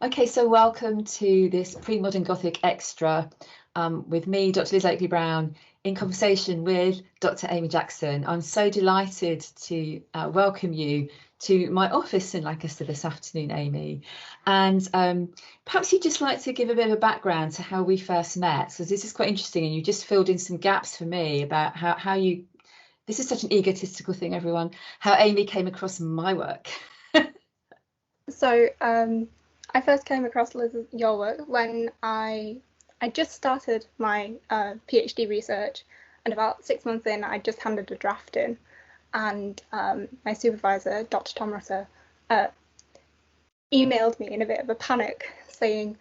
Okay, so welcome to this Pre-Modern Gothic Extra with me, Dr. Liz Oakley-Brown, in conversation with Dr. Amy Jackson. I'm so delighted to welcome you to my office in Lancaster this afternoon, Amy. And perhaps you'd just like to give a bit of a background to how we first met, because this is quite interesting and you just filled in some gaps for me about how you, this is such an egotistical thing, everyone, how Amy came across my work. So I first came across your work when I just started my PhD research, and about 6 months in, I just handed a draft in, and my supervisor, Dr. Tom Rutter, emailed me in a bit of a panic saying,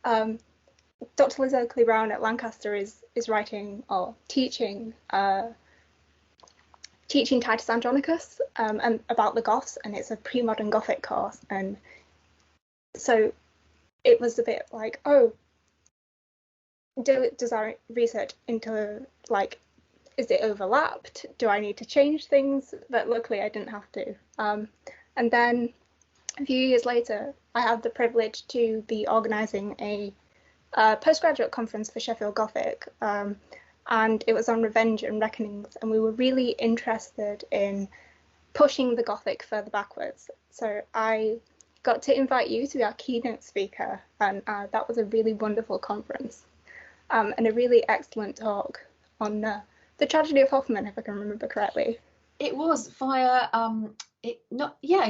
Dr. Liz Oakley-Brown at Lancaster is writing or teaching Titus Andronicus and about the Goths, and it's a pre-modern Gothic course. And so it was a bit like, oh, does our research into, like, is it overlapped? Do I need to change things? But luckily I didn't have to. And then a few years later, I had the privilege to be organising a postgraduate conference for Sheffield Gothic. And it was on revenge and reckonings, and we were really interested in pushing the Gothic further backwards. So I got to invite you to be our keynote speaker, and that was a really wonderful conference, and a really excellent talk on the tragedy of Hoffman, if I can remember correctly. It was via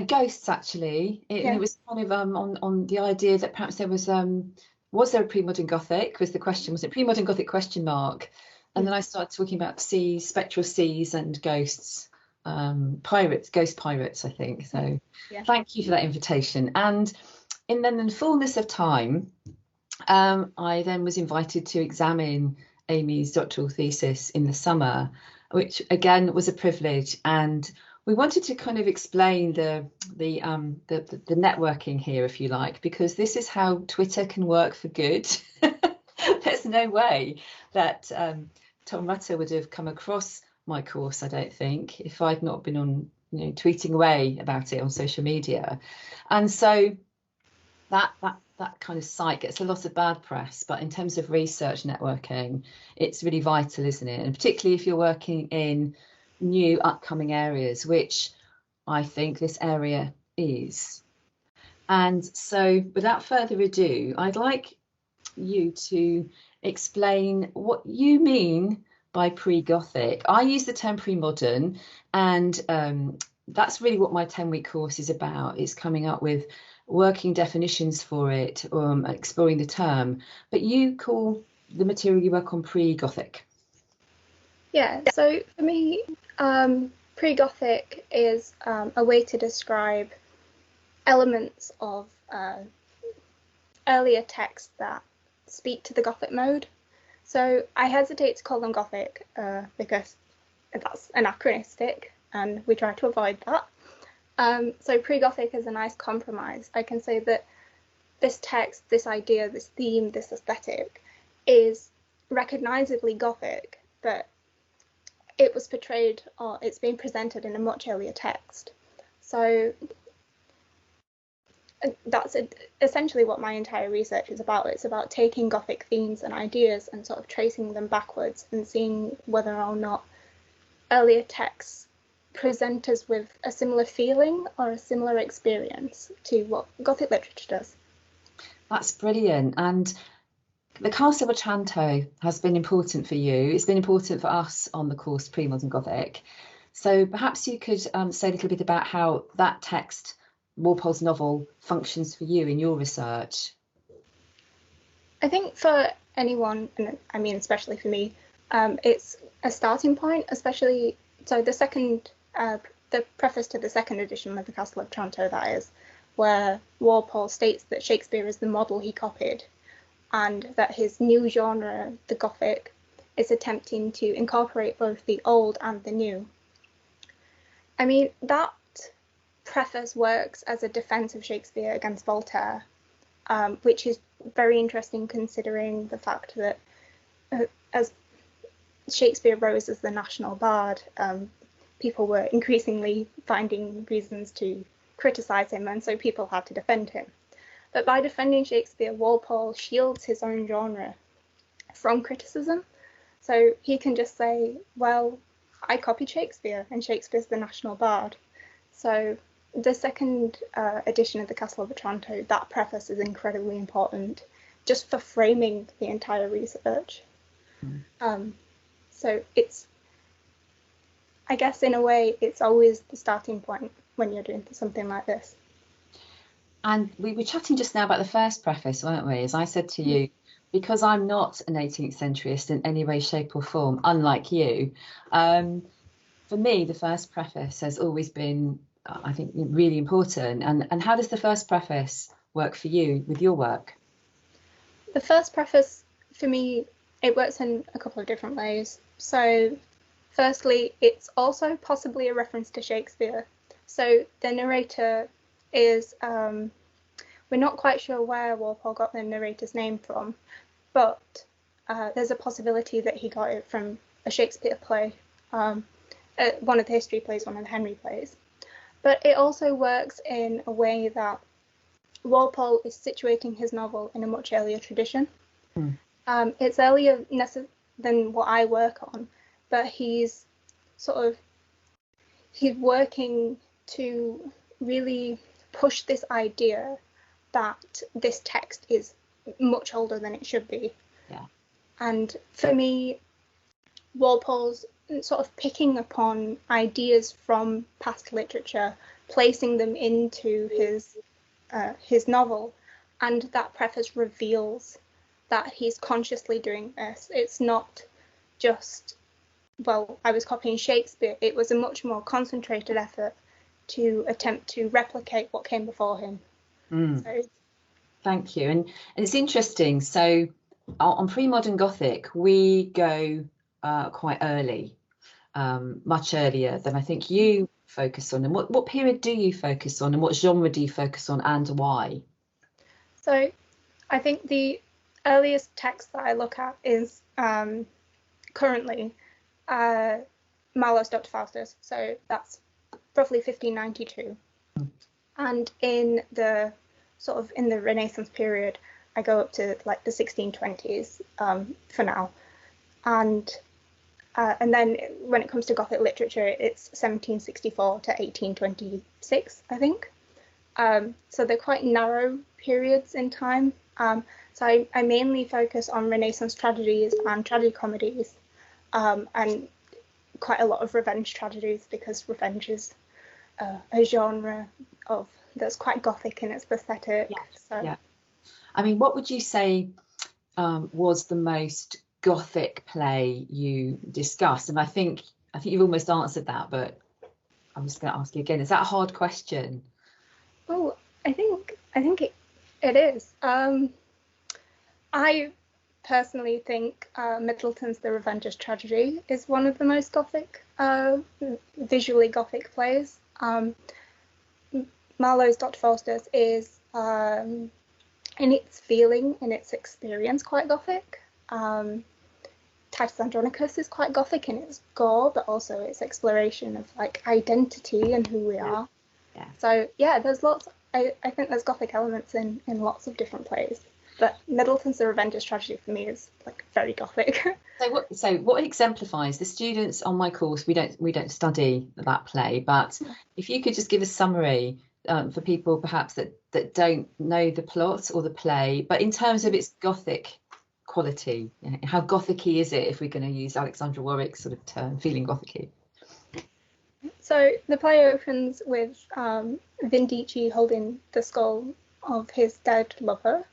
ghosts actually. It was kind of on the idea that perhaps there was there a pre-modern Gothic, was the question, was it pre-modern Gothic question mark? And then I started talking about seas, spectral seas and ghosts, ghost pirates, I think. So Thank you for that invitation. And in the fullness of time, I then was invited to examine Amy's doctoral thesis in the summer, which again was a privilege. And we wanted to kind of explain the networking here, if you like, because this is how Twitter can work for good. There's no way that Tom Rutter would have come across my course, I don't think, if I'd not been on, tweeting away about it on social media. And so that kind of site gets a lot of bad press, but in terms of research networking, it's really vital, isn't it? And particularly if you're working in new upcoming areas, which I think this area is. And so without further ado, I'd like you to explain what you mean by pre-Gothic. I use the term pre-modern, and that's really what my 10-week course is about. It's coming up with working definitions for it, exploring the term. But you call the material you work on pre-Gothic. Yeah, so for me, pre-Gothic is a way to describe elements of earlier texts that speak to the Gothic mode. So I hesitate to call them Gothic because that's anachronistic, and we try to avoid that. So pre-Gothic is a nice compromise. I can say that this text, this idea, this theme, this aesthetic is recognisably Gothic, but it was portrayed, or it's been presented in a much earlier text. So that's essentially what my entire research is about. It's about taking Gothic themes and ideas and sort of tracing them backwards and seeing whether or not earlier texts present us with a similar feeling or a similar experience to what Gothic literature does. That's brilliant. And the Castle of Otranto has been important for you. It's been important for us on the course Pre-Modern Gothic. So perhaps you could say a little bit about how that text, Walpole's novel, functions for you in your research. I think for anyone, and I mean especially for me, it's a starting point, especially, so the preface to the second edition of the Castle of Otranto, that is, where Walpole states that Shakespeare is the model he copied, and that his new genre, the Gothic, is attempting to incorporate both the old and the new. I mean, that preface works as a defense of Shakespeare against Voltaire, which is very interesting considering the fact that as Shakespeare rose as the national bard, people were increasingly finding reasons to criticize him, and so people had to defend him. But by defending Shakespeare, Walpole shields his own genre from criticism. So he can just say, well, I copied Shakespeare, and Shakespeare's the national bard. So the second edition of the Castle of Otranto, that preface is incredibly important just for framing the entire research. So it's, I guess in a way, it's always the starting point when you're doing something like this. And we were chatting just now about the first preface, weren't we? As I said to you, because I'm not an 18th centuryist in any way, shape or form, unlike you, for me, the first preface has always been, I think, really important. And how does the first preface work for you with your work? The first preface, for me, it works in a couple of different ways. So firstly, it's also possibly a reference to Shakespeare. So the narrator is, we're not quite sure where Walpole got the narrator's name from, but there's a possibility that he got it from a Shakespeare play, one of the history plays, one of the Henry plays. But it also works in a way that Walpole is situating his novel in a much earlier tradition. It's earlier than what I work on, but he's working to really push this idea that this text is much older than it should be. Yeah. And for me, Walpole's sort of picking upon ideas from past literature, placing them into his novel, and that preface reveals that he's consciously doing this. It's not just, well, I was copying Shakespeare. It was a much more concentrated effort to attempt to replicate what came before him. So, thank you. And it's interesting. So on Premodern Gothic, we go quite early, much earlier than I think you focus on. And what period do you focus on, and what genre do you focus on, and why? So I think the earliest text that I look at is currently Marlowe's Dr. Faustus. So that's roughly 1592. And in the Renaissance period, I go up to like the 1620s for now. And then when it comes to Gothic literature, it's 1764 to 1826, I think. So they're quite narrow periods in time. So I mainly focus on Renaissance tragedies and tragicomedies, and quite a lot of revenge tragedies, because revenge is a genre that's quite Gothic in its aesthetic. Yeah. I mean, what would you say was the most Gothic play you discussed? And I think you've almost answered that, but I'm just going to ask you again. Is that a hard question? Oh, I think it is. I personally think Middleton's The Revenger's Tragedy is one of the most Gothic, visually Gothic plays. Marlowe's Dr. Faustus is, in its feeling, in its experience, quite Gothic. Titus Andronicus is quite Gothic in its gore, but also its exploration of like identity and who we are. Yeah. So yeah, there's lots. I think there's Gothic elements in lots of different plays. But Middleton's The Revenger's Tragedy for me is like very Gothic. So what exemplifies the students on my course? We don't study that play, but if you could just give a summary for people perhaps that don't know the plot or the play, but in terms of its Gothic quality, how Gothic-y is it, if we're going to use Alexandra Warwick's sort of term, feeling Gothic-y? So the play opens with Vindici holding the skull of his dead lover.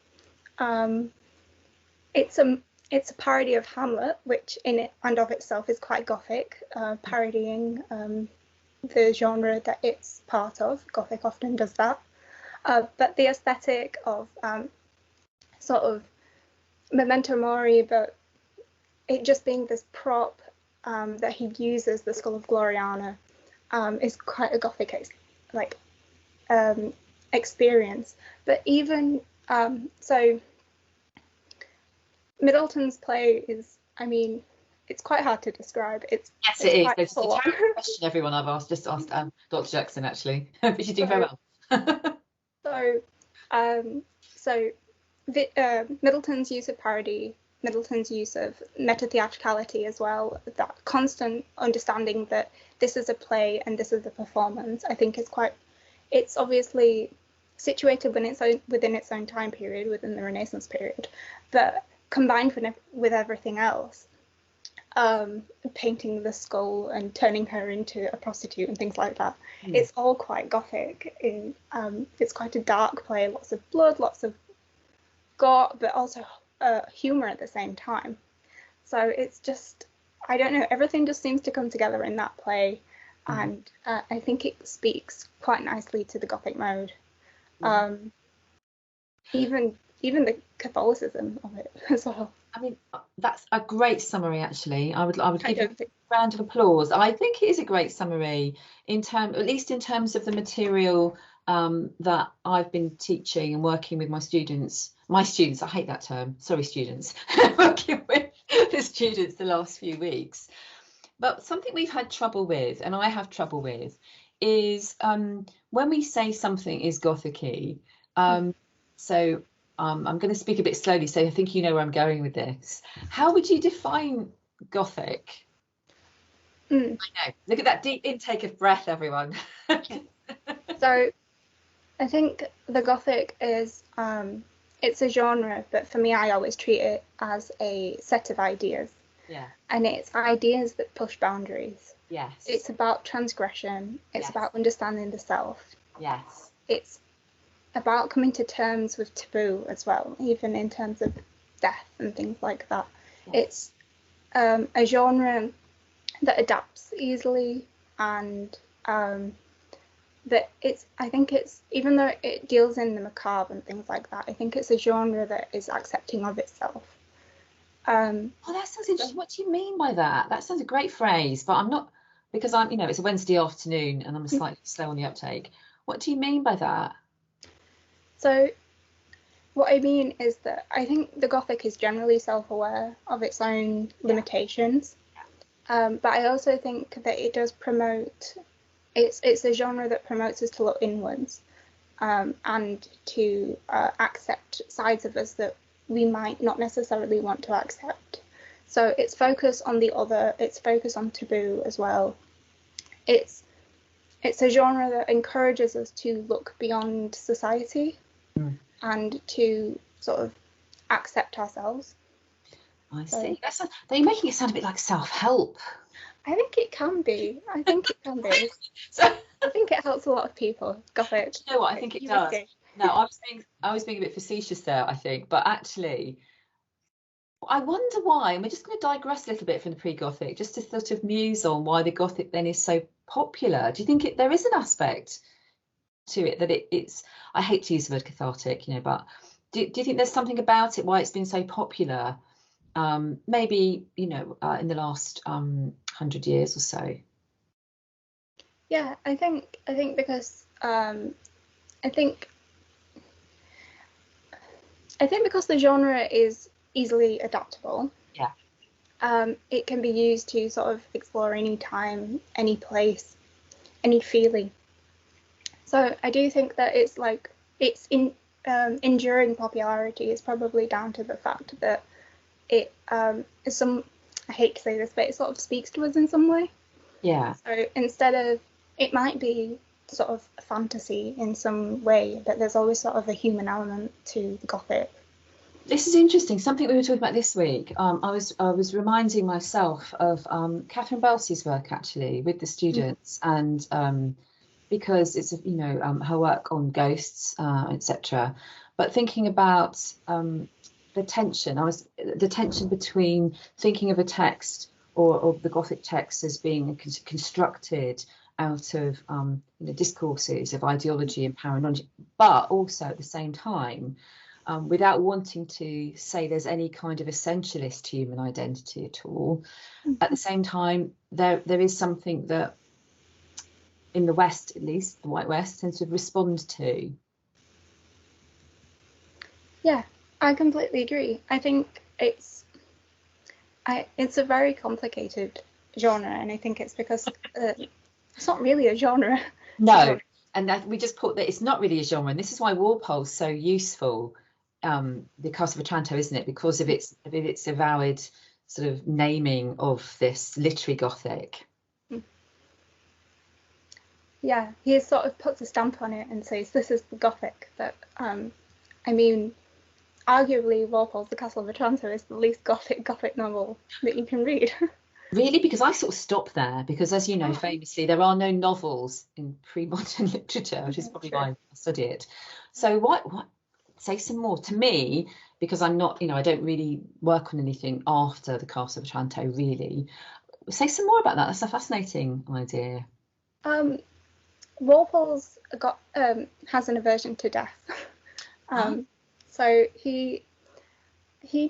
It's a parody of Hamlet, which in it and of itself is quite Gothic, parodying the genre that it's part of. Gothic often does that. But the aesthetic of sort of memento mori, but it just being this prop that he uses, the skull of Gloriana, is quite a Gothic experience. But even so, Middleton's play is, I mean, it's quite hard to describe. It's it is. It's a terrible question everyone I've asked. Just asked Dr. Jackson actually, but she's doing very well. So So Middleton's use of parody, Middleton's use of meta-theatricality as well, that constant understanding that this is a play and this is a performance, I think is quite, it's obviously situated within its own time period, within the Renaissance period, but combined with everything else, painting the skull and turning her into a prostitute and things like that. It's all quite Gothic. It's quite a dark play, lots of blood, lots of gore, but also humour at the same time. So it's just, I don't know, everything just seems to come together in that play, and I think it speaks quite nicely to the Gothic mode. Even the Catholicism of it as well. I mean, that's a great summary, actually. I would give you a round of applause. I think it is a great summary, at least in terms of the material that I've been teaching and working with my students, I hate that term, sorry students, working with the students the last few weeks. But something we've had trouble with, and I have trouble with, is when we say something is Gothic-y, so I'm going to speak a bit slowly, so I think you know where I'm going with this. How would you define Gothic? I know. Look at that deep intake of breath, everyone. So I think the Gothic is, it's a genre, but for me, I always treat it as a set of ideas. Yeah. And it's ideas that push boundaries. Yes. It's about transgression. It's about understanding the self. Yes. It's about coming to terms with taboo as well, even in terms of death and things like that. Yes. It's a genre that adapts easily, and that I think it's, even though it deals in the macabre and things like that, I think it's a genre that is accepting of itself. Oh, that sounds interesting. What do you mean by that? That sounds a great phrase, but I'm not, because it's a Wednesday afternoon and I'm slightly slow on the uptake. What do you mean by that? So what I mean is that I think the Gothic is generally self-aware of its own limitations, but I also think that it does promote, it's a genre that promotes us to look inwards, and to accept sides of us that we might not necessarily want to accept. So it's focus on the other, it's focus on taboo as well. It's a genre that encourages us to look beyond society and to sort of accept ourselves. I see. They're making it sound a bit like self-help. I think it can be. So I think it helps a lot of people. Gothic. You know what? I think it does. No, I was being a bit facetious there, I think, but actually, I wonder why, and we're just going to digress a little bit from the pre-Gothic, just to sort of muse on why the Gothic then is so popular. Do you think there is an aspect to it that it's, I hate to use the word cathartic, but do you think there's something about it, why it's been so popular, maybe, in the last 100 years or so? Yeah, I think because I think because the genre is easily adaptable, it can be used to sort of explore any time, any place, any feeling. So I do think that it's enduring popularity is probably down to the fact that it is I hate to say this, but it sort of speaks to us in some way. Yeah. So instead of, it might be sort of a fantasy in some way, but there's always sort of a human element to the Gothic. This is interesting. Something we were talking about this week. I was reminding myself of Catherine Belsey's work actually with the students, and because it's her work on ghosts, etc. But thinking about the tension between thinking of a text or the Gothic text as being constructed out of discourses of ideology and power and knowledge, but also at the same time, without wanting to say there's any kind of essentialist human identity at all. At the same time, there is something that in the West, at least the White West, tends to respond to. Yeah, I completely agree. I think it's a very complicated genre, and I think it's because it's not really a genre. No, and we just put that it's not really a genre, and this is why Walpole's so useful the Castle of Otranto, isn't it? Because of its avowed sort of naming of this literary Gothic. Yeah, he sort of puts a stamp on it and says, this is the Gothic. That, I mean, arguably Walpole's The Castle of Otranto is the least Gothic novel that you can read. Really? Because I sort of stop there, because as you know, famously, there are no novels in pre-modern literature, which is probably why I study it. So what say some more to me, because I'm not, I don't really work on anything after the Castle of Otranto, really. Say some more about that. That's a fascinating idea. Walpole's has an aversion to death. So he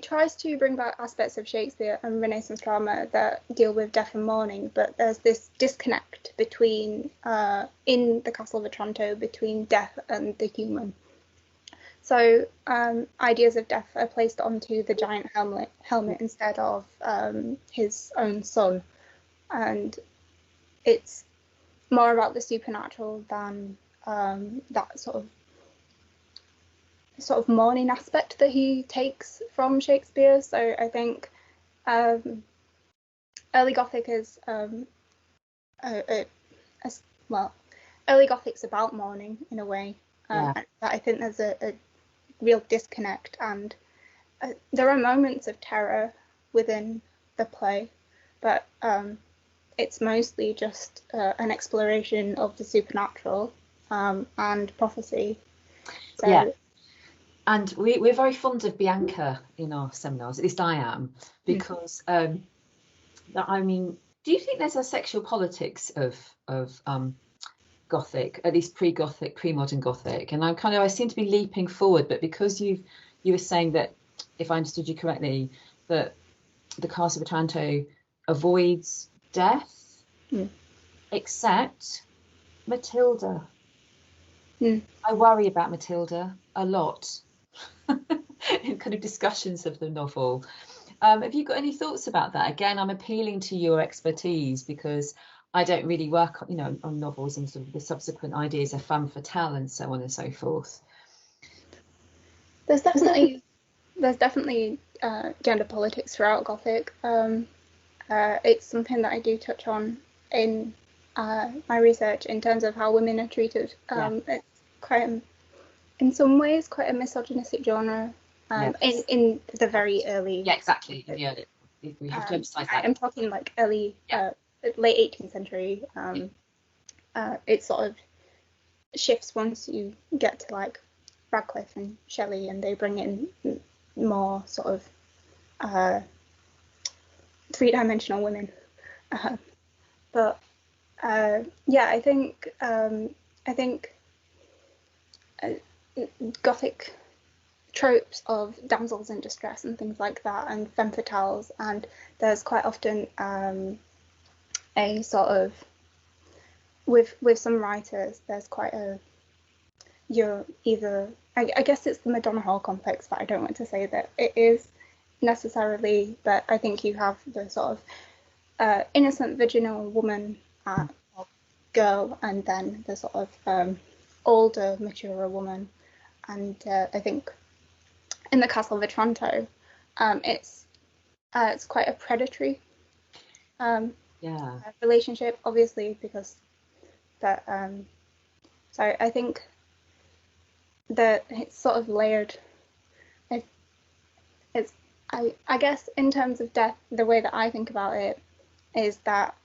tries to bring back aspects of Shakespeare and Renaissance drama that deal with death and mourning, but there's this disconnect between in the Castle of Otranto between death and the human. So ideas of death are placed onto the giant helmet instead of his own son, and it's more about the supernatural than that sort of mourning aspect that he takes from Shakespeare. So I think early Gothic is early Gothic's about mourning in a way. That I think there's a real disconnect, and there are moments of terror within the play, but it's mostly just an exploration of the supernatural and prophecy. So, yeah. And we're very fond of Bianca in our seminars, at least I am, because I mean, do you think there's a sexual politics of Gothic, at least pre-Gothic, pre-modern Gothic? And I seem to be leaping forward, but because you were saying that, if I understood you correctly, that the Castle of Otranto avoids death, except Matilda. I worry about Matilda a lot in kind of discussions of the novel. Have you got any thoughts about that? Again, I'm appealing to your expertise, because I don't really work, on novels and sort of the subsequent ideas of femme fatale and so on and so forth. There's definitely gender politics throughout Gothic. It's something that I do touch on in my research in terms of how women are treated. It's quite, in some ways, quite a misogynistic genre. In the very early. Yeah, exactly. We have to emphasize that. I'm talking like early, late 18th century. It sort of shifts once you get to like Radcliffe and Shelley, and they bring in more sort of three-dimensional women. But I think Gothic tropes of damsels in distress and things like that, and femme fatales, and there's quite often a sort of with some writers, there's quite a I guess it's the Madonna Hall complex, but I don't want to say that it is necessarily, but I think you have the sort of innocent virginal woman or girl, and then the sort of older, maturer woman. And I think in the Castle of Otranto, it's quite a predatory relationship, obviously, because that. So I think that it's sort of layered. I guess in terms of death, the way that I think about it is that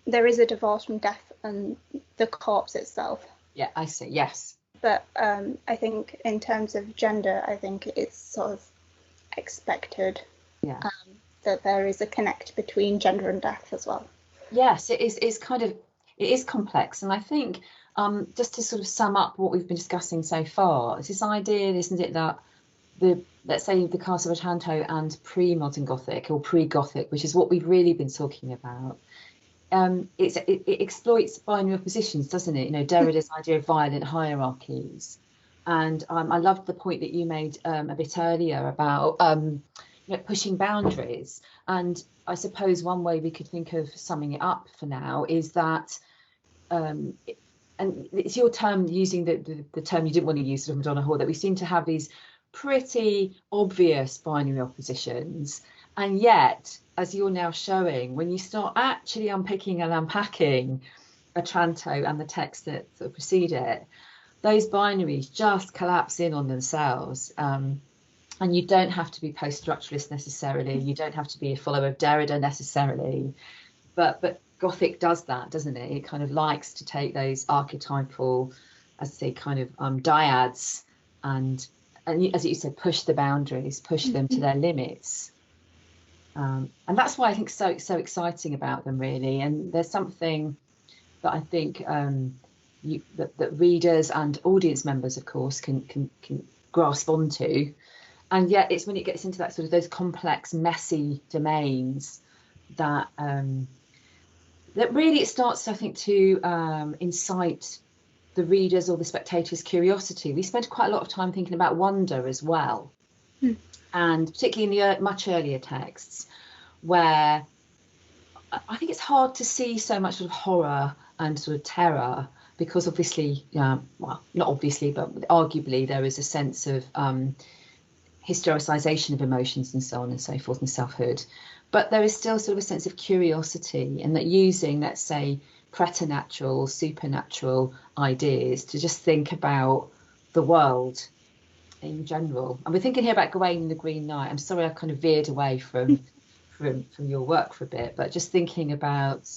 there is a divorce from death and the corpse itself. Yeah, I see. Yes. But I think in terms of gender, I think it's sort of expected that there is a connect between gender and death as well. Yes, it is. It is complex, and I think just to sort of sum up what we've been discussing so far, it's this idea, isn't it, that let's say the Castle of Otranto and pre-modern Gothic or pre-Gothic, which is what we've really been talking about. It exploits binary oppositions, doesn't it? Derrida's idea of violent hierarchies, and I loved the point that you made a bit earlier about pushing boundaries. And I suppose one way we could think of summing it up for now is that and it's your term, using the term you didn't want to use, sort of Madonna Hall, that we seem to have these pretty obvious binary oppositions. And yet, as you're now showing, when you start actually unpicking and unpacking Otranto and the text that sort of precede it, those binaries just collapse in on themselves. And you don't have to be post-structuralist necessarily. You don't have to be a follower of Derrida necessarily. But Gothic does that, doesn't it? It kind of likes to take those archetypal, as I say, kind of dyads, and as you said, push the boundaries, push them to their limits. And that's why I think so exciting about them, really. And there's something that I think that readers and audience members, of course, can grasp onto. And yet it's when it gets into that sort of those complex, messy domains that that really it starts, I think, to incite the readers or the spectators' curiosity. We spend quite a lot of time thinking about wonder as well, and particularly in the much earlier texts, where I think it's hard to see so much sort of horror and sort of terror, because obviously, well, not obviously, but arguably there is a sense of historicisation of emotions and so on and so forth, and selfhood. But there is still sort of a sense of curiosity, and that using, let's say, preternatural, supernatural ideas to just think about the world in general. And we're thinking here about Gawain and the Green Knight. I'm sorry I kind of veered away from your work for a bit, but just thinking about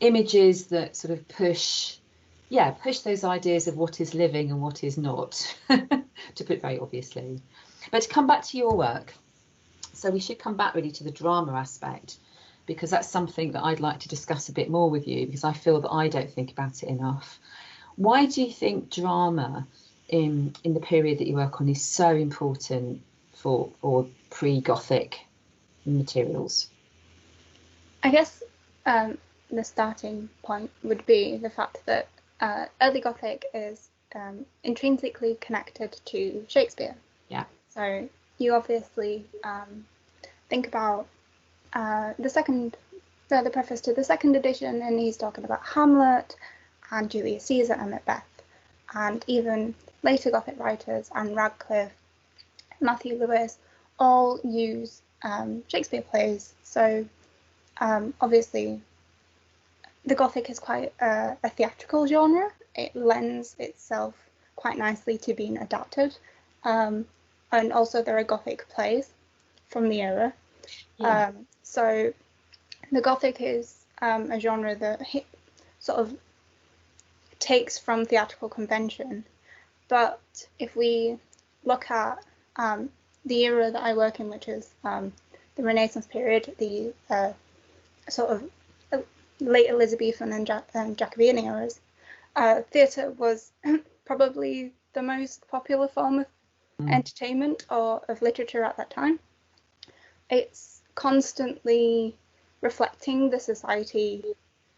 images that sort of push those ideas of what is living and what is not, to put it very obviously. But to come back to your work, so we should come back really to the drama aspect, because that's something that I'd like to discuss a bit more with you, because I feel that I don't think about it enough. Why do you think drama in the period that you work on is so important for pre-Gothic materials? I guess the starting point would be the fact that early Gothic is intrinsically connected to Shakespeare. Yeah. So you obviously think about the preface to the second edition, and he's talking about Hamlet and Julius Caesar and Macbeth, and even later Gothic writers and Radcliffe, Matthew Lewis, all use Shakespeare plays. So obviously the Gothic is quite a theatrical genre. It lends itself quite nicely to being adapted. And also there are Gothic plays from the era. Yeah. So the Gothic is a genre that sort of takes from theatrical convention. But if we look at the era that I work in, which is the Renaissance period, the sort of late Elizabethan and Jacobean eras, theatre was probably the most popular form of entertainment or of literature at that time. It's constantly reflecting the society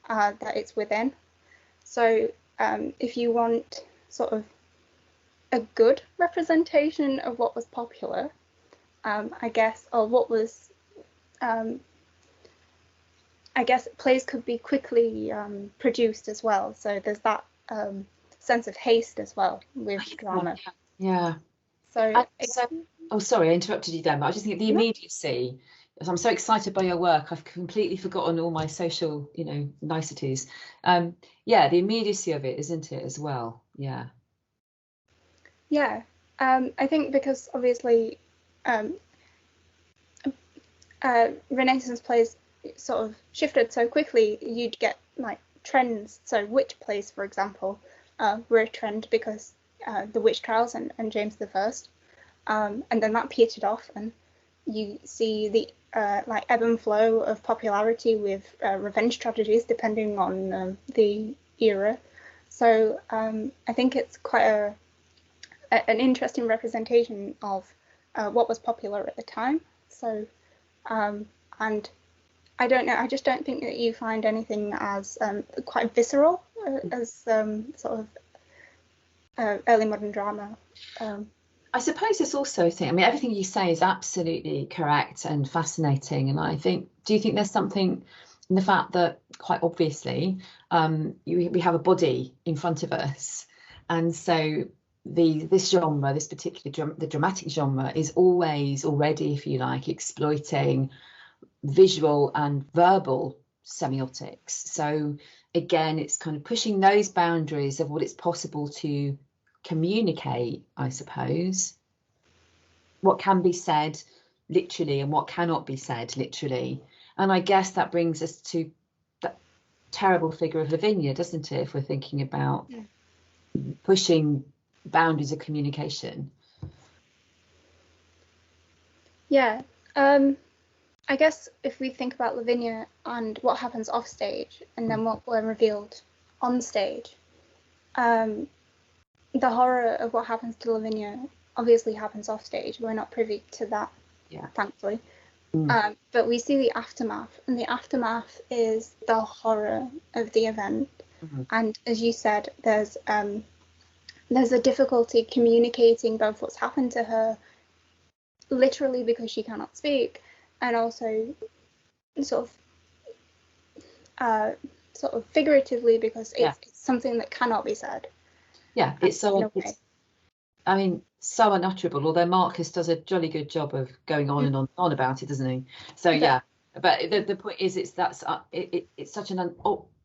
that it's within. So if you want sort of a good representation of what was popular, I guess, or what was, I guess plays could be quickly produced as well. So there's that sense of haste as well with drama. Yeah. So, oh, sorry, I interrupted you then, but I was just thinking the immediacy. I'm so excited by your work. I've completely forgotten all my social, niceties. Yeah, the immediacy of it, isn't it, as well? Yeah. Yeah, I think because obviously Renaissance plays sort of shifted so quickly, you'd get like trends. So witch plays, for example, were a trend because the witch trials and James I, and then that petered off, and you see the like ebb and flow of popularity with revenge tragedies depending on the era. So I think it's quite an interesting representation of what was popular at the time. So and I don't know, I just don't think that you find anything as quite visceral as sort of early modern drama. I suppose it's also a thing. I mean, everything you say is absolutely correct and fascinating. And I think, do you think there's something the fact that quite obviously we have a body in front of us, and so this genre, this particular the dramatic genre, is always already, if you like, exploiting visual and verbal semiotics. So again, it's kind of pushing those boundaries of what it's possible to communicate, I suppose, what can be said literally and what cannot be said literally. And I guess that brings us to that terrible figure of Lavinia, doesn't it, if we're thinking about pushing boundaries of communication. Yeah. I guess if we think about Lavinia and what happens off stage and then what we're revealed on stage, the horror of what happens to Lavinia obviously happens off stage. We're not privy to that, thankfully. But we see the aftermath, and the aftermath is the horror of the event. And as you said, there's a difficulty communicating both what's happened to her, literally because she cannot speak, and also sort of figuratively because it's something that cannot be said. Yeah, it's so. I mean, so unutterable. Although Marcus does a jolly good job of going on and on about it, doesn't he? So but the point is, it's such an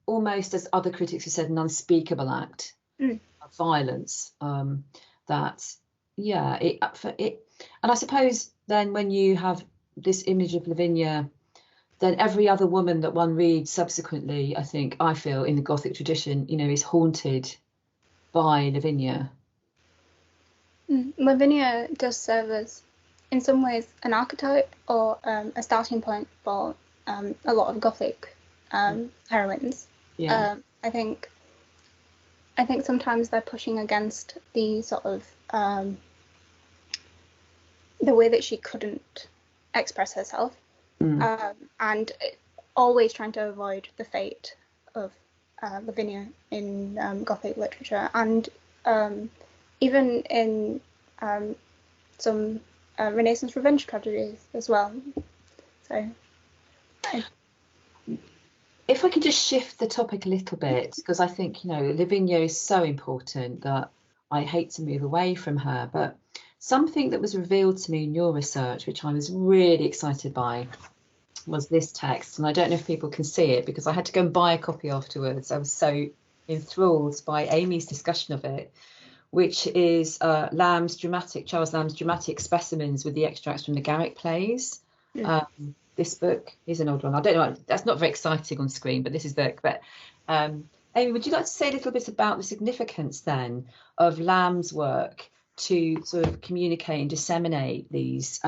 almost, as other critics have said, an unspeakable act of violence. That and I suppose then when you have this image of Lavinia, then every other woman that one reads subsequently, I feel in the Gothic tradition, is haunted by Lavinia. Lavinia does serve as, in some ways, an archetype or a starting point for a lot of Gothic heroines. I think sometimes they're pushing against the sort of the way that she couldn't express herself, and always trying to avoid the fate of Lavinia in Gothic literature, and even in some Renaissance revenge tragedies as well. So, if I could just shift the topic a little bit, because I think Lavinia is so important that I hate to move away from her, but something that was revealed to me in your research, which I was really excited by, was this text. And I don't know if people can see it because I had to go and buy a copy afterwards. I was so enthralled by Amy's discussion of it, which is Charles Lamb's dramatic specimens with the extracts from the Garrick plays. This book is an old one. I don't know, that's not very exciting on screen, but this is the book. But Amy, would you like to say a little bit about the significance then of Lamb's work to sort of communicate and disseminate these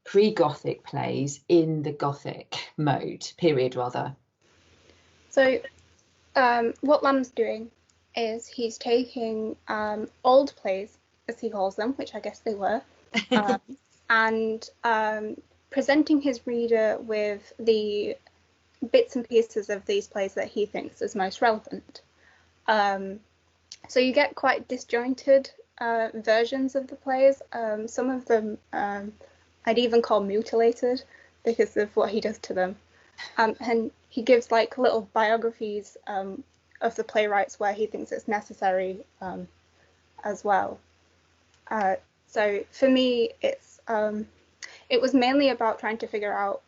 pre-Gothic plays in the Gothic period rather? So what Lamb's doing is he's taking old plays, as he calls them, which I guess they were, and presenting his reader with the bits and pieces of these plays that he thinks is most relevant. So you get quite disjointed versions of the plays. Some of them I'd even call mutilated because of what he does to them. And he gives like little biographies of the playwrights where he thinks it's necessary as well. So for me, it was mainly about trying to figure out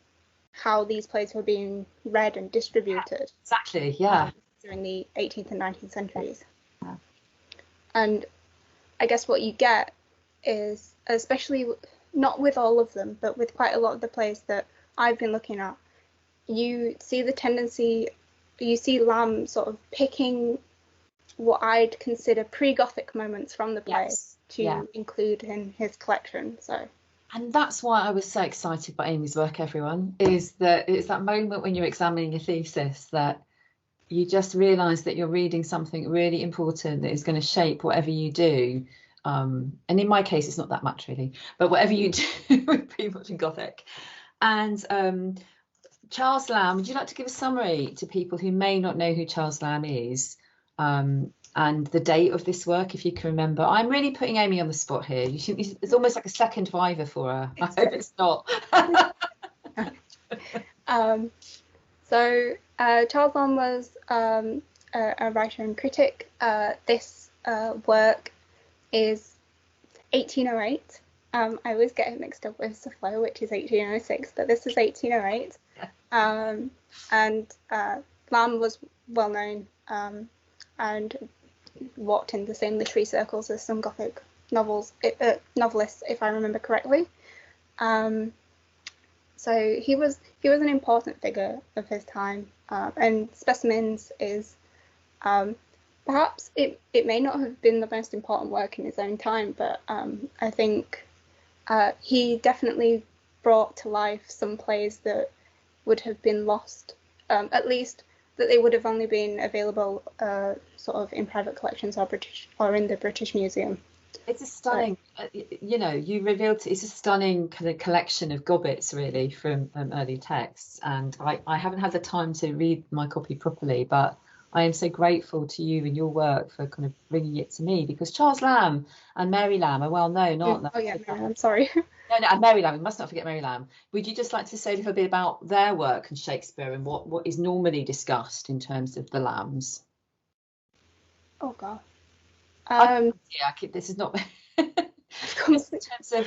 how these plays were being read and distributed. Exactly, during the 18th and 19th centuries. And I guess what you get is, especially not with all of them, but with quite a lot of the plays that I've been looking at, you see the tendency, you see Lamb sort of picking what I'd consider pre-Gothic moments from the play to include in his collection. And that's why I was so excited by Amy's work, everyone, is that it's that moment when you're examining a thesis that you just realise that you're reading something really important that is going to shape whatever you do. And in my case, it's not that much really, but whatever you do with Premodern Gothic. And Charles Lamb, would you like to give a summary to people who may not know who Charles Lamb is, and the date of this work, if you can remember? I'm really putting Amy on the spot here. It's almost like a second Viva for her. I hope it's not. So Charles Lamb was a writer and critic. This work is 1808. I always get it mixed up with Sappho, which is 1806, but this is 1808. And Lamb was well known and walked in the same literary circles as some Gothic novelists, if I remember correctly. So he was an important figure of his time, and Specimens is perhaps it may not have been the most important work in his own time, but I think he definitely brought to life some plays that would have been lost, at least that they would have only been available sort of in private collections or in the British Museum. It's a stunning, you revealed it's a stunning kind of collection of gobbets, really, from early texts. And I haven't had the time to read my copy properly, but I am so grateful to you and your work for kind of bringing it to me, because Charles Lamb and Mary Lamb are well known, aren't they? Oh yeah, Mary Lamb, sorry. No, and Mary Lamb, we must not forget Mary Lamb. Would you just like to say a little bit about their work and Shakespeare and what is normally discussed in terms of the Lambs? Oh God. This is not in terms of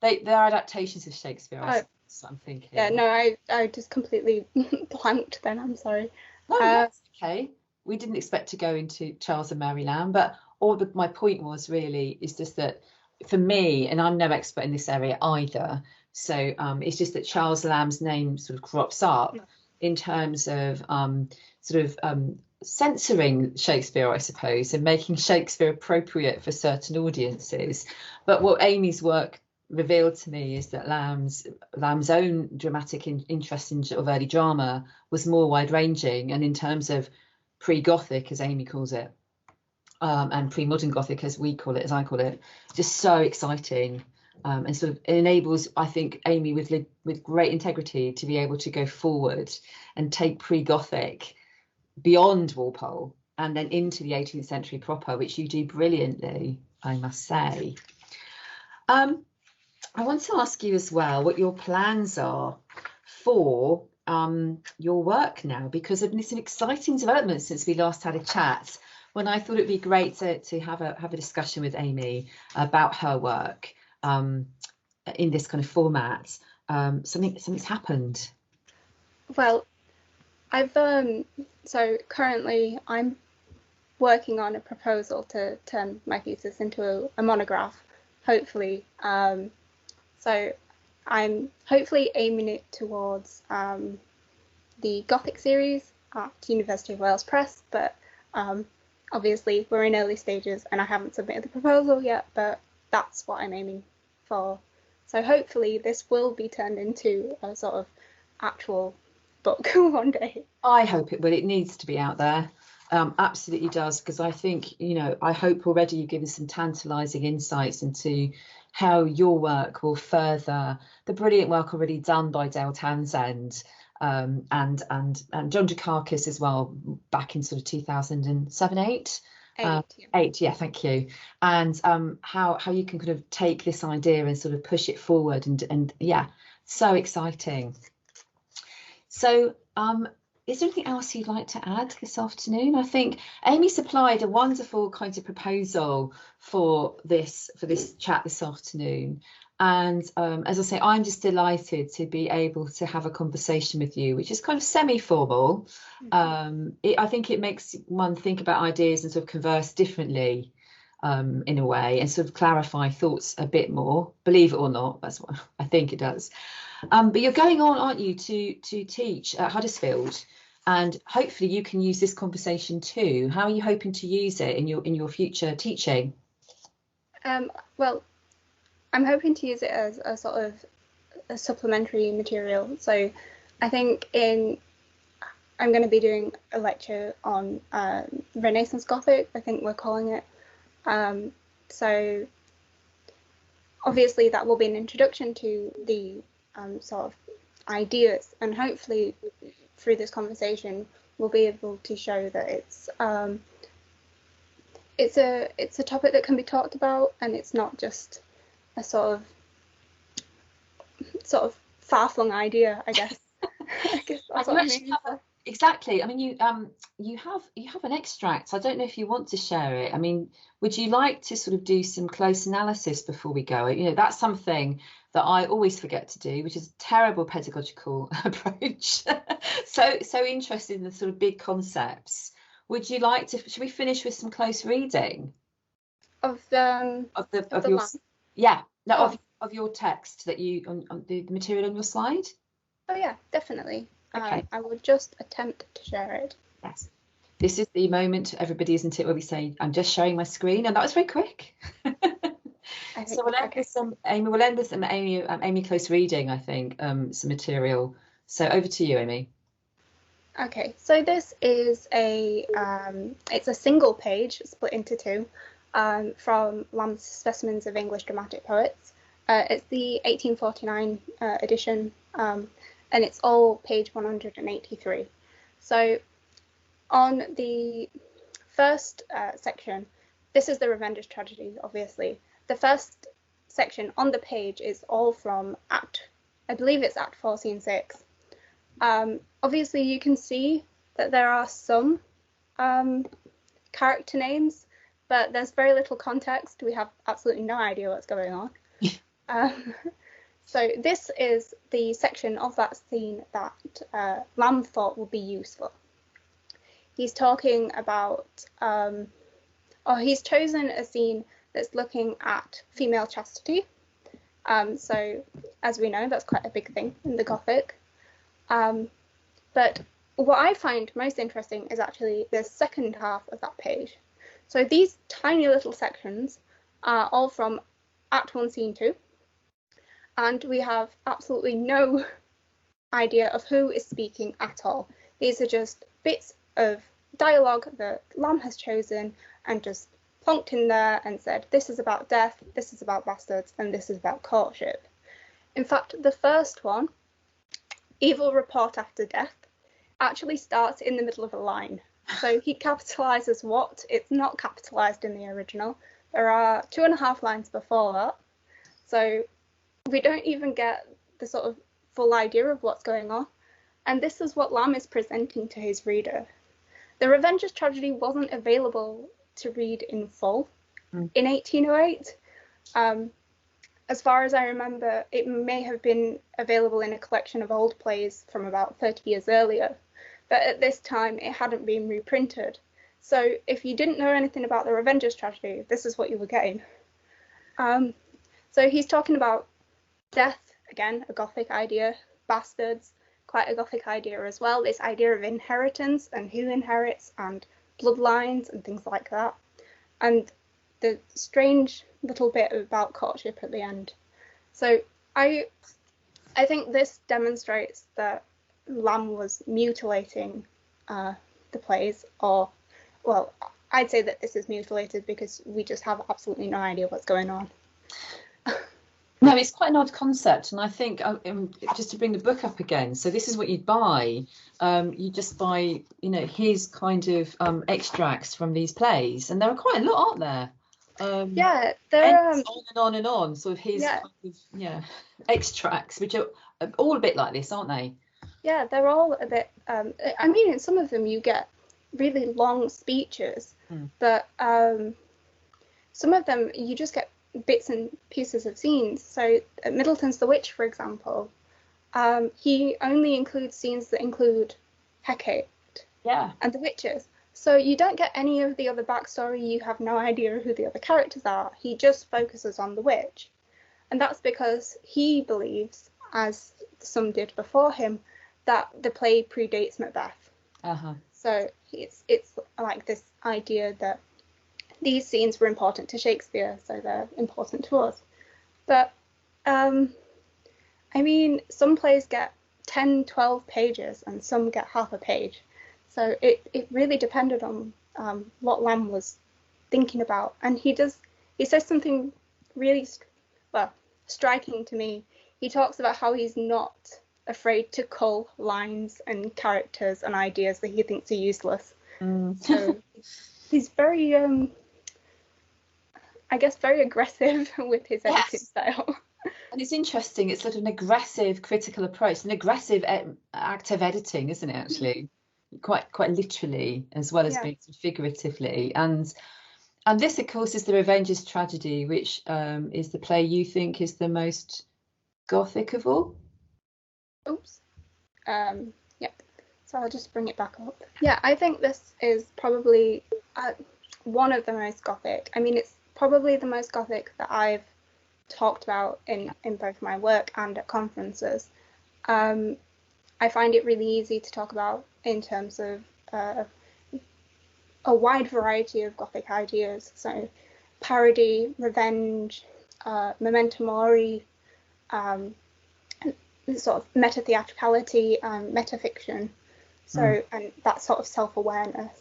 their adaptations of Shakespeare. That's what I'm thinking. Yeah, no, I just completely blanked then. I'm sorry. No, that's okay. We didn't expect to go into Charles and Mary Lamb, but my point was really is just that for me, and I'm no expert in this area either, so it's just that Charles Lamb's name sort of crops up in terms of censoring Shakespeare, I suppose, and making Shakespeare appropriate for certain audiences. But what Amy's work revealed to me is that Lamb's own dramatic interest in sort of early drama was more wide-ranging, and in terms of pre-Gothic, as Amy calls it, and pre-modern Gothic, as we call it, as I call it, just so exciting, and sort of enables, I think, Amy with great integrity to be able to go forward and take pre-Gothic beyond Walpole and then into the 18th century proper, which you do brilliantly, I must say. I want to ask you as well what your plans are for your work now, because there's been some exciting developments since we last had a chat, when I thought it'd be great to have a discussion with Amy about her work in this kind of format. Something's happened. Well, I've so currently I'm working on a proposal to turn my thesis into a monograph, hopefully. So I'm hopefully aiming it towards the Gothic series at University of Wales Press, but obviously we're in early stages and I haven't submitted the proposal yet, but that's what I'm aiming for. So hopefully this will be turned into a sort of actual book one day. I hope it will. It needs to be out there. Absolutely does, because I think, I hope already you've given some tantalising insights into how your work will further the brilliant work already done by Dale Townsend and John Dukakis as well, back in sort of 2007, 8. Eight, yeah, thank you. And how you can kind of take this idea and sort of push it forward, and yeah, so exciting. So is there anything else you'd like to add this afternoon? I think Amy supplied a wonderful kind of proposal for this chat this afternoon, and as I say, I'm just delighted to be able to have a conversation with you, which is kind of semi-formal. I think it makes one think about ideas and sort of converse differently in a way, and sort of clarify thoughts a bit more, believe it or not. That's what I think it does. But you're going on, aren't you, to teach at Huddersfield, and hopefully you can use this conversation too. How are you hoping to use it in your future teaching? Well, I'm hoping to use it as a sort of a supplementary material. So I think I'm going to be doing a lecture on Renaissance Gothic, I think we're calling it. So obviously that will be an introduction to the sort of ideas, and hopefully through this conversation we'll be able to show that it's a topic that can be talked about, and it's not just a sort of far-flung idea, I guess. I guess that's And what you I actually mean. have exactly. I mean, you have an extract. I don't know if you want to share it. I mean, would you like to sort of do some close analysis before we go? You know, that's something that I always forget to do, which is a terrible pedagogical approach. So interested in the sort of big concepts. Would you like to? Should we finish with some close reading Of of the your lamp. yeah no Oh, of your text that you on the material on your slide? oh yeah, definitely. Okay. I will just attempt to share it. Yes. This is the moment, everybody, isn't it, where we say, I'm just sharing my screen, and that was very quick. I So think, we'll end okay. with some, Amy, we'll end with some Amy close reading, I think, some material. So over to you, Amy. Okay, so this is it's a single page split into two from Lamb's Specimens of English Dramatic Poets. It's the 1849 edition, and it's all page 183. So on the first section, this is the Revenger's Tragedy, obviously. The first section on the page is all from I believe it's Act 4, Scene 6. Obviously, you can see that there are some character names, but there's very little context. We have absolutely no idea what's going on. So this is the section of that scene that Lamb thought would be useful. He's talking about, or he's chosen a scene that's looking at female chastity. So as we know, that's quite a big thing in the Gothic. But what I find most interesting is actually the second half of that page. So these tiny little sections are all from Act 1, Scene 2. And we have absolutely no idea of who is speaking at all. These are just bits of dialogue that Lamb has chosen and just plonked in there and said, this is about death, this is about bastards, and this is about courtship. In fact, the first one, Evil Report After Death, actually starts in the middle of a line. So he capitalizes what? It's not capitalized in the original. There are 2.5 lines before that. So we don't even get the sort of full idea of what's going on. And this is what Lamb is presenting to his reader. The Revenger's Tragedy wasn't available to read in full in 1808. As far as I remember, it may have been available in a collection of old plays from about 30 years earlier, but at this time it hadn't been reprinted. So if you didn't know anything about the Revenger's Tragedy, this is what you were getting. So he's talking about death, again, a Gothic idea, bastards, quite a Gothic idea as well, this idea of inheritance and who inherits and bloodlines and things like that. And the strange little bit about courtship at the end. So I think this demonstrates that Lamb was mutilating the plays, or, well, I'd say that this is mutilated because we just have absolutely no idea what's going on. No, it's quite an odd concept, and I think just to bring the book up again. So this is what you'd buy. You just buy, his kind of extracts from these plays, and there are quite a lot, aren't there? Yeah, there are on and on and on. Sort of his kind of extracts, which are all a bit like this, aren't they? Yeah, they're all a bit. I mean, in some of them you get really long speeches, but some of them you just get bits and pieces of scenes. So Middleton's The Witch, for example, he only includes scenes that include Hecate and the witches. So you don't get any of the other backstory, you have no idea who the other characters are. He just focuses on the witch. And that's because he believes, as some did before him, that the play predates Macbeth. So it's like this idea that these scenes were important to Shakespeare, so they're important to us. But, I mean, some plays get 10, 12 pages and some get half a page. So it really depended on what Lamb was thinking about. And he says something really, striking to me. He talks about how he's not afraid to cull lines and characters and ideas that he thinks are useless. So he's very, I guess, very aggressive with his editing style. And it's interesting, it's sort of an aggressive critical approach, an aggressive act of editing, isn't it, actually? Quite literally, as well as Yeah. being figuratively. And this, of course, is the Revenger's Tragedy, which is the play you think is the most Gothic of all? Oops. Yep. So I'll just bring it back up. Yeah, I think this is probably one of the most Gothic. I mean, it's probably the most Gothic that I've talked about in both my work and at conferences. I find it really easy to talk about in terms of a wide variety of Gothic ideas. So parody, revenge, memento mori, sort of meta-theatricality, meta-fiction. So, and that sort of self-awareness.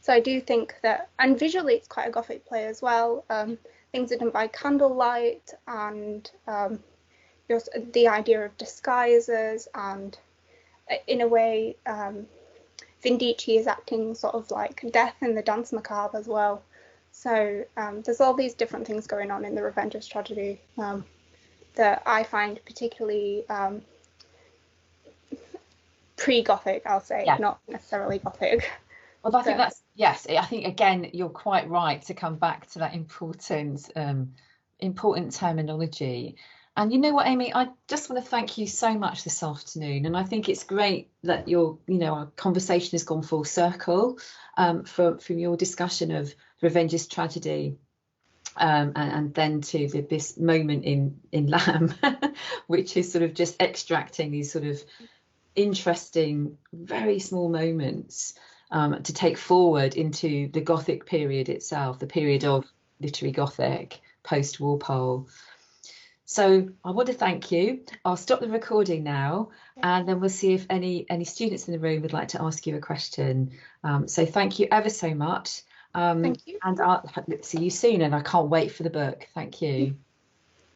So I do think that, and visually it's quite a Gothic play as well. Things are done by candlelight, and the idea of disguises, and in a way, Vindici is acting sort of like Death in the Dance Macabre as well. So there's all these different things going on in the Revenger's Tragedy that I find particularly pre-Gothic, I'll say, not necessarily Gothic. Well, I think that's, yes, I think, again, you're quite right to come back to that important terminology. And you know what, Amy, I just want to thank you so much this afternoon. And I think it's great that our conversation has gone full circle from your discussion of Revenger's Tragedy and then to this moment in Lamb, which is sort of just extracting these sort of interesting, very small moments to take forward into the Gothic period itself, the period of literary Gothic, post-Walpole. So I want to thank you. I'll stop the recording now, and then we'll see if any students in the room would like to ask you a question. So thank you ever so much. Thank you. And I'll see you soon, and I can't wait for the book. Thank you.